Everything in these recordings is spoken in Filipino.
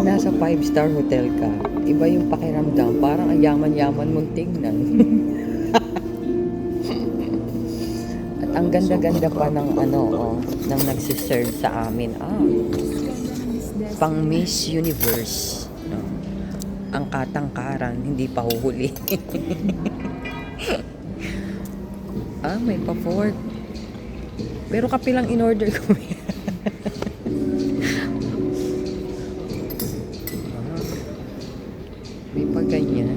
pag nasa 5-star hotel ka, iba yung pakiramdam. Parang ang yaman-yaman mong tingnan. At ang ganda-ganda pa ng ng nagsiserve sa amin. Pang Miss Universe. No? Ang katangkaran, hindi pa huhuli. May pa-fork. Pero kape lang in-order ko. May pa ganyan.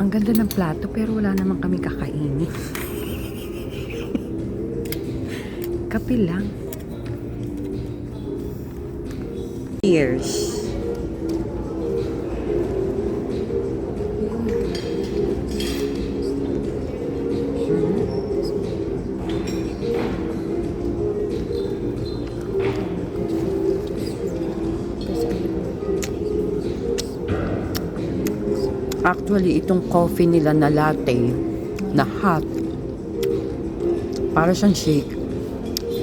Ang ganda ng plato pero wala naman kami kakainin. Kape lang. Cheers. Actually, itong coffee nila na latte, na hot, para siyang shake,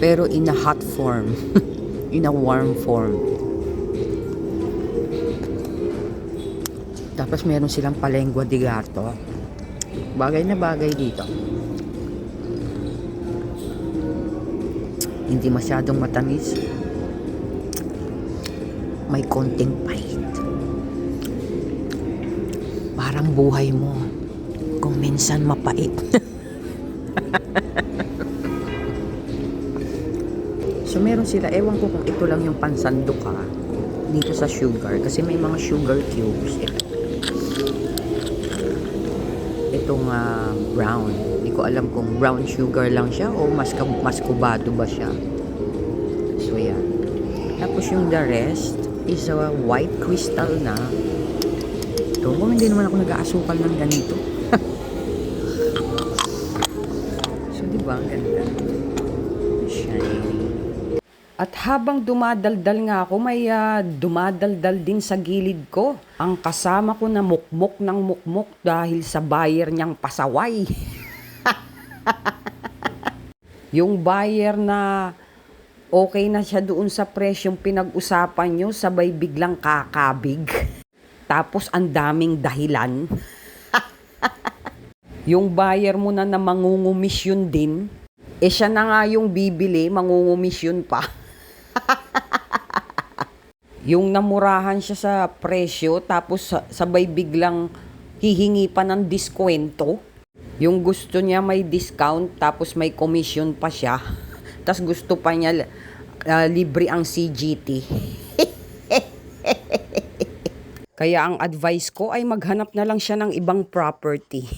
pero in a hot form, in a warm form. Tapos meron silang palengua de gato. Bagay na bagay dito. Hindi masyadong matamis. May konting pait. Parang buhay mo kung minsan mapait. So meron sila, ewan ko kung ito lang yung pansanduka dito sa sugar, kasi may mga sugar cubes. Itong brown, hindi ko alam kung brown sugar lang siya o maskubado ba siya. So yan. Tapos yung the rest is a white crystal na. Kung hindi naman ako nag-aasukal ng ganito. So, di ba? Ang ganda. Shiny. At habang dumadaldal nga ako, may dumadaldal din sa gilid ko. Ang kasama ko na mukmok ng mukmok dahil sa buyer niyang pasaway. Yung buyer na okay na siya doon sa presyong pinag-usapan nyo, sabay biglang kakabig. Tapos ang daming dahilan. Yung buyer mo na mangungumisyon din, siya na nga yung bibili, mangungumisyon pa. Yung namurahan siya sa presyo, tapos sabay biglang hihingi pa ng diskwento. Yung gusto niya may discount, tapos may commission pa siya. Tapos gusto pa niya libre ang CGT. Kaya ang advice ko ay maghanap na lang siya ng ibang property.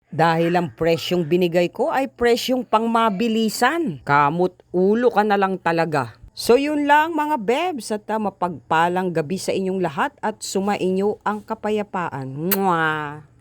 Dahil ang presyong binigay ko ay presyong pangmabilisan. Kamot ulo ka na lang talaga. So yun lang mga bebs, at mapagpalang gabi sa inyong lahat at sumainyo ang kapayapaan. Mwah!